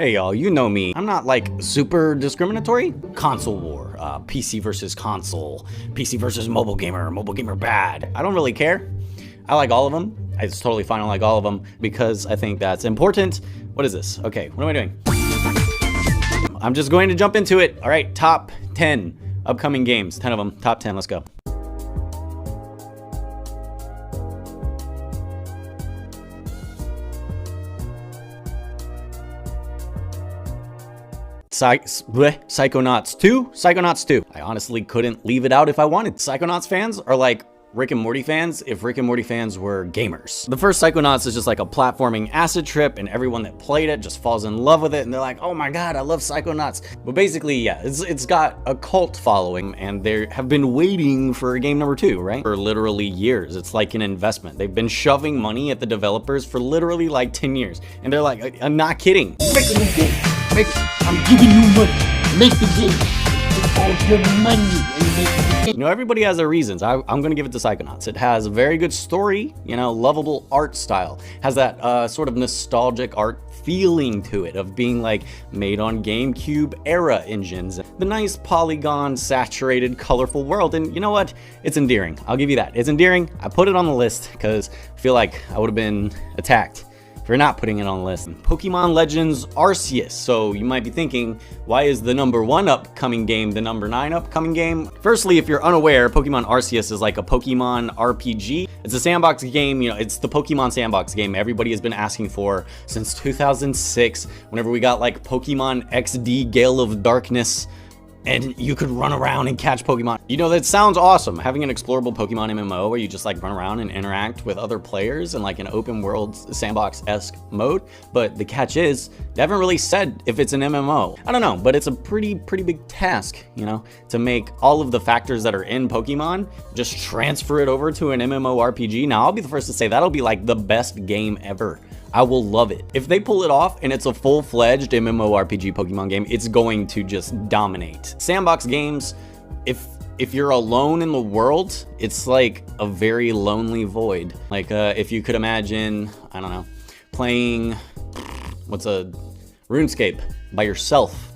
Hey y'all, you know me. I'm not like super discriminatory. Console war, PC versus console, PC versus mobile gamer bad. I don't really care. I like all of them. It's totally fine. I like all of them because I think that's important. What is this? Okay, what am I doing? I'm just going to jump into it. All right, top 10 upcoming games. 10 of them, top 10, let's go. Psychonauts 2? Psychonauts 2. I honestly couldn't leave it out if I wanted. Psychonauts fans are like Rick and Morty fans if Rick and Morty fans were gamers. The first Psychonauts is just like a platforming acid trip, and everyone that played it just falls in love with it, and they're like, oh my god, I love Psychonauts. But basically, yeah, it's got a cult following, and they have been waiting for a game number 2, right? For literally years. It's like an investment. They've been shoving money at the developers for literally like 10 years. And they're like, I'm not kidding. Make a new game. I'm giving you money. Make the game. Take all your money and make the game. You know, everybody has their reasons. I'm gonna give it to Psychonauts. It has a very good story, you know, lovable art style. Has that sort of nostalgic art feeling to it of being like made on GameCube era engines. The nice polygon, saturated, colorful world. And you know what? It's endearing. I'll give you that. It's endearing. I put it on the list because I feel like I would have been attacked for not putting it on the list. Pokemon Legends Arceus. So you might be thinking, why is the number 1 upcoming game the number 9 upcoming game? Firstly, if you're unaware, Pokemon Arceus is like a Pokemon RPG. It's a sandbox game, you know, it's the Pokemon sandbox game everybody has been asking for since 2006, whenever we got like Pokemon XD Gale of Darkness, and you could run around and catch Pokemon. You know, that sounds awesome, having an explorable Pokemon MMO where you just like run around and interact with other players in like an open world sandbox-esque mode. But the catch is, they haven't really said if it's an MMO. I don't know, but it's a pretty big task, you know, to make all of the factors that are in Pokemon, just transfer it over to an MMORPG. Now, I'll be the first to say that'll be like the best game ever. I will love it. If they pull it off and it's a full-fledged MMORPG Pokemon game, it's going to just dominate. Sandbox games, if you're alone in the world, it's like a very lonely void. Like if you could imagine, I don't know, playing, RuneScape by yourself.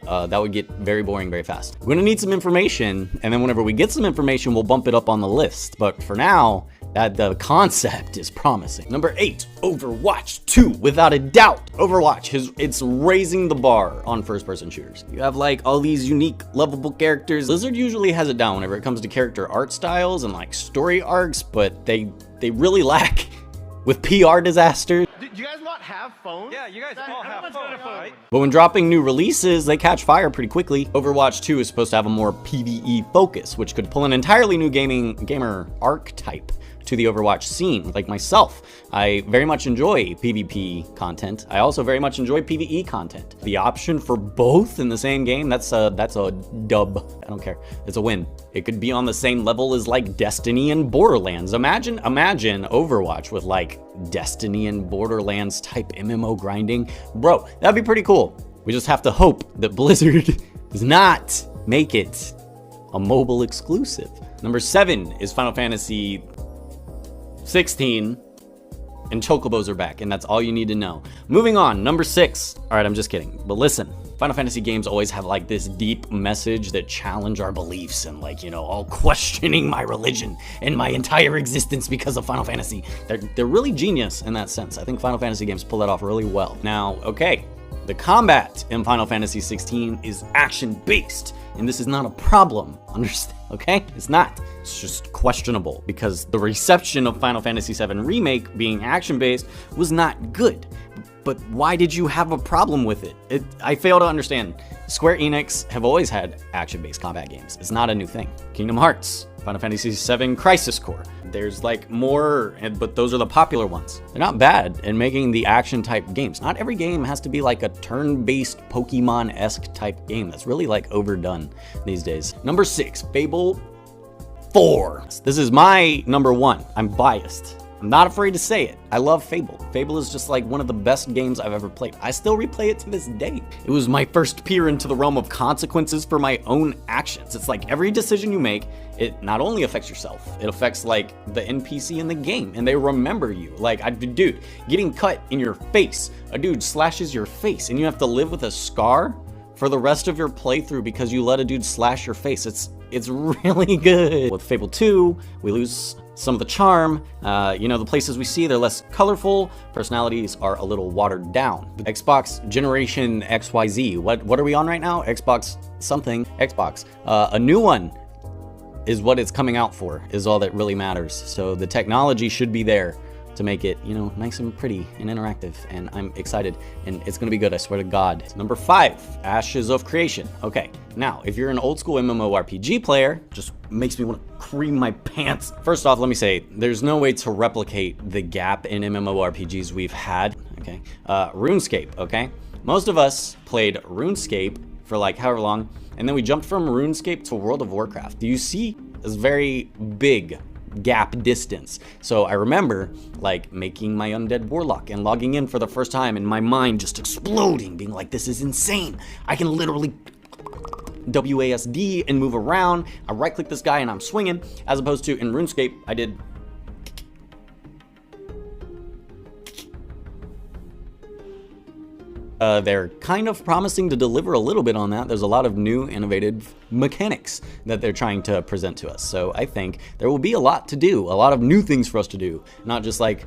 That would get very boring very fast. We're gonna need some information, and then whenever we get some information, we'll bump it up on the list. But for now, the concept is promising. Number 8, Overwatch 2, without a doubt. Overwatch, it's raising the bar on first-person shooters. You have like all these unique, lovable characters. Blizzard usually has it down whenever it comes to character art styles and like story arcs, but they really lack with PR disasters. Do you guys not have phones? Yeah, you guys all have phones, right? But when dropping new releases, they catch fire pretty quickly. Overwatch 2 is supposed to have a more PvE focus, which could pull an entirely new gamer archetype to the Overwatch scene. Like myself, I very much enjoy PvP content. I also very much enjoy PvE content. The option for both in the same game, that's a dub. I don't care. It's a win. It could be on the same level as like Destiny and Borderlands. Imagine Overwatch with like Destiny and Borderlands type MMO grinding. Bro, that'd be pretty cool. We just have to hope that Blizzard does not make it a mobile exclusive. Number 7 is Final Fantasy 16, and Chocobos are back, and that's all you need to know. Moving on, number 6. All right, I'm just kidding, but listen. Final Fantasy games always have like this deep message that challenge our beliefs and like, you know, all questioning my religion and my entire existence because of Final Fantasy. They're really genius in that sense. I think Final Fantasy games pull that off really well. Now, okay, the combat in Final Fantasy 16 is action-based, and this is not a problem, understand, okay? It's not. It's just questionable because the reception of Final Fantasy VII Remake being action-based was not good. But why did you have a problem with it? I fail to understand. Square Enix have always had action-based combat games. It's not a new thing. Kingdom Hearts, Final Fantasy VII Crisis Core. There's like more, but those are the popular ones. They're not bad in making the action-type games. Not every game has to be like a turn-based Pokemon-esque type game. That's really like overdone these days. Number 6, Fable 4. This is my number 1. I'm biased. I'm not afraid to say it. I love Fable. Fable is just like one of the best games I've ever played. I still replay it to this day. It was my first peer into the realm of consequences for my own actions. It's like every decision you make, it not only affects yourself, it affects like the NPC in the game, and they remember you. Like, dude, getting cut in your face. A dude slashes your face, and you have to live with a scar for the rest of your playthrough because you let a dude slash your face. It's really good. With Fable 2, we lose some of the charm. You know, the places we see, they're less colorful. Personalities are a little watered down. Xbox Generation XYZ. What are we on right now? Xbox something. Xbox. A new one is what it's coming out for, is all that really matters. So the technology should be there to make it, you know, nice and pretty and interactive, and I'm excited, and it's gonna be good, I swear to God. Number 5, Ashes of Creation. Okay, now, if you're an old school MMORPG player, just makes me want to cream my pants. First off, let me say, there's no way to replicate the gap in MMORPGs we've had, okay? RuneScape, okay? Most of us played RuneScape for like however long, and then we jumped from RuneScape to World of Warcraft. Do you see this very big gap distance? So I remember like making my undead warlock and logging in for the first time, and my mind just exploding, being like, this is insane. I can literally WASD and move around. I right click this guy and I'm swinging, as opposed to in RuneScape, I did they're kind of promising to deliver a little bit on that. There's a lot of new innovative mechanics that they're trying to present to us. So I think there will be a lot to do, a lot of new things for us to do, not just like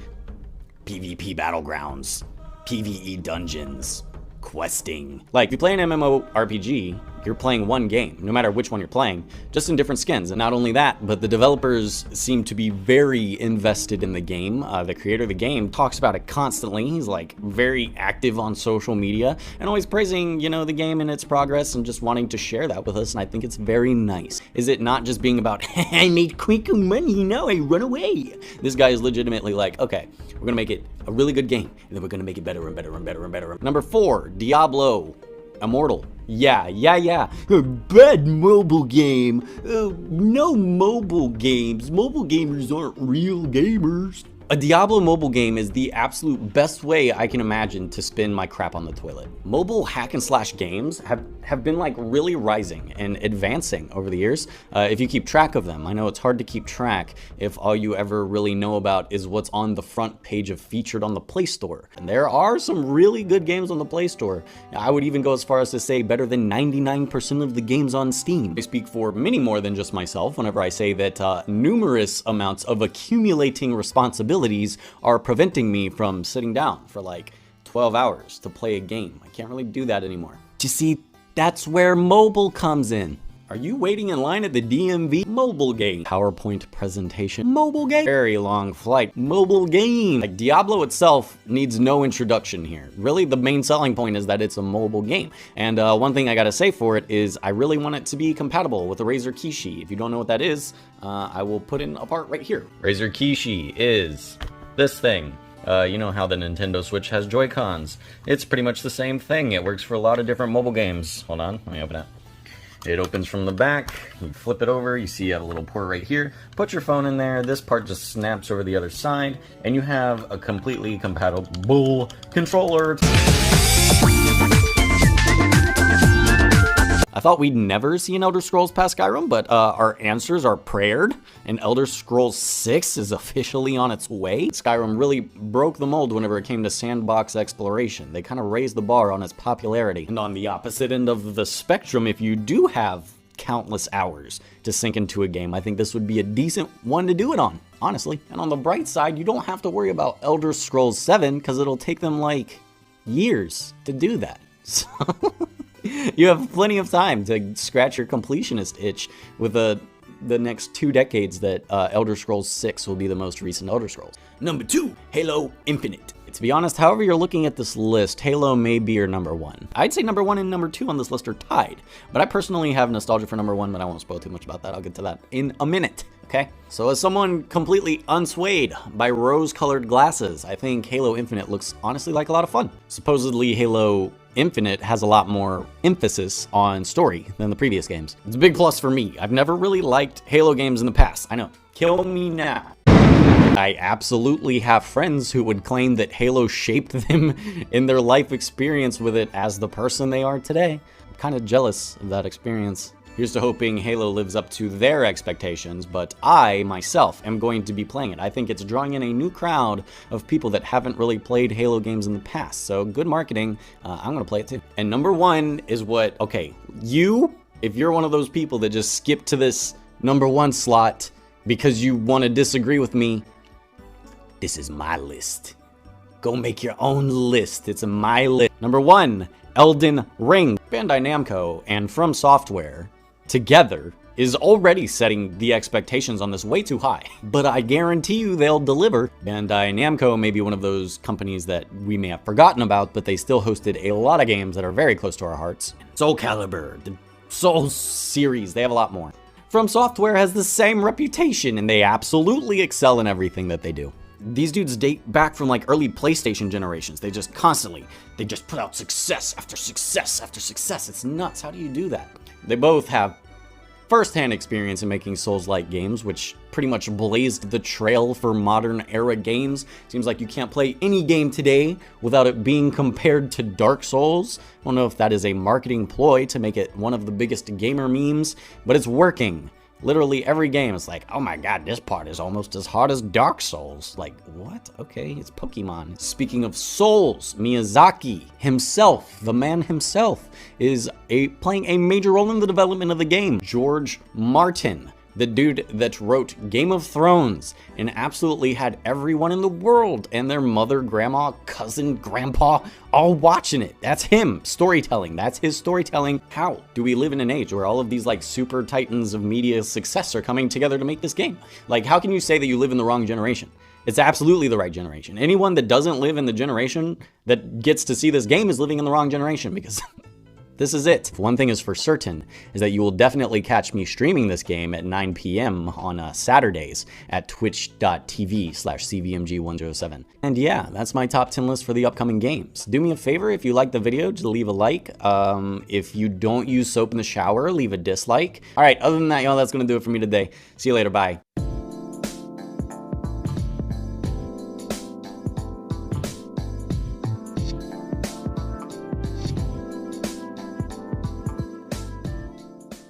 PvP battlegrounds, PvE dungeons, questing. Like, if you play an MMORPG, you're playing one game, no matter which one you're playing, just in different skins. And not only that, but the developers seem to be very invested in the game. The creator of the game talks about it constantly. He's like very active on social media and always praising, you know, the game and its progress and just wanting to share that with us. And I think it's very nice. Is it not just being about, I made quick money, now I run away? This guy is legitimately like, okay, we're gonna make it a really good game, and then we're gonna make it better and better and better and better. Number 4, Diablo Immortal. Yeah. A bad mobile game. No mobile games. Mobile gamers aren't real gamers. A Diablo mobile game is the absolute best way I can imagine to spin my crap on the toilet. Mobile hack and slash games have been like really rising and advancing over the years, if you keep track of them. I know it's hard to keep track if all you ever really know about is what's on the front page of featured on the Play Store. And there are some really good games on the Play Store. I would even go as far as to say better than 99% of the games on Steam. I speak for many more than just myself whenever I say that numerous amounts of accumulating responsibilities are preventing me from sitting down for like 12 hours to play a game. I can't really do that anymore. You see, that's where mobile comes in. Are you waiting in line at the DMV? Mobile game. PowerPoint presentation. Mobile game. Very long flight. Mobile game. Like, Diablo itself needs no introduction here. Really, the main selling point is that it's a mobile game. And one thing I gotta say for it is I really want it to be compatible with the Razer Kishi. If you don't know what that is, I will put in a part right here. Razer Kishi is this thing. You know how the Nintendo Switch has Joy-Cons. It's pretty much the same thing. It works for a lot of different mobile games. Hold on, let me open it. It opens from the back, you flip it over, you see you have a little port right here, put your phone in there, this part just snaps over the other side, and you have a completely compatible controller. I thought we'd never see an Elder Scrolls past Skyrim, but our answers are prayed, and Elder Scrolls 6 is officially on its way. Skyrim really broke the mold whenever it came to sandbox exploration. They kind of raised the bar on its popularity. And on the opposite end of the spectrum, if you do have countless hours to sink into a game, I think this would be a decent one to do it on, honestly. And on the bright side, you don't have to worry about Elder Scrolls 7, because it'll take them like years to do that. So you have plenty of time to scratch your completionist itch with the next 2 decades that Elder Scrolls 6 will be the most recent Elder Scrolls. Number 2, Halo Infinite. To be honest, however you're looking at this list, Halo may be your number 1. I'd say number 1 and number 2 on this list are tied, but I personally have nostalgia for number 1, but I won't spoil too much about that. I'll get to that in a minute. Okay, so as someone completely unswayed by rose-colored glasses, I think Halo Infinite looks honestly like a lot of fun. Supposedly Halo Infinite has a lot more emphasis on story than the previous games. It's a big plus for me. I've never really liked Halo games in the past. I know. Kill me now. I absolutely have friends who would claim that Halo shaped them in their life experience with it as the person they are today. I'm kind of jealous of that experience. Here's to hoping Halo lives up to their expectations, but I, myself, am going to be playing it. I think it's drawing in a new crowd of people that haven't really played Halo games in the past, so good marketing. I'm gonna play it too. And number one is what, okay, if you're one of those people that just skip to this number one slot because you want to disagree with me, this is my list. Go make your own list. It's my list. Number one, Elden Ring. Bandai Namco and From Software together is already setting the expectations on this way too high, but I guarantee you they'll deliver. Bandai Namco may be one of those companies that we may have forgotten about, but they still hosted a lot of games that are very close to our hearts. Soulcalibur, the Soul series, they have a lot more. From Software has the same reputation, and they absolutely excel in everything that they do. These dudes date back from like early PlayStation generations. They just put out success after success after success. It's nuts. How do you do that? They both have first-hand experience in making Souls-like games, which pretty much blazed the trail for modern era games. Seems like you can't play any game today without it being compared to Dark Souls. I don't know if that is a marketing ploy to make it one of the biggest gamer memes, but it's working. Literally every game is like, oh my god, this part is almost as hard as Dark Souls. Like, what? Okay, it's Pokemon. Speaking of Souls, Miyazaki himself, the man himself, is playing a major role in the development of the game. George Martin, the dude that wrote Game of Thrones and absolutely had everyone in the world and their mother, grandma, cousin, grandpa all watching it. That's him. Storytelling. That's his storytelling. How do we live in an age where all of these like super titans of media success are coming together to make this game? Like, how can you say that you live in the wrong generation? It's absolutely the right generation. Anyone that doesn't live in the generation that gets to see this game is living in the wrong generation, because this is it. One thing is for certain, is that you will definitely catch me streaming this game at 9 p.m. on Saturdays at twitch.tv/cvmg107. And yeah, that's my top 10 list for the upcoming games. Do me a favor, if you like the video, just leave a like. If you don't use soap in the shower, leave a dislike. All right, other than that, y'all, that's gonna do it for me today. See you later, bye.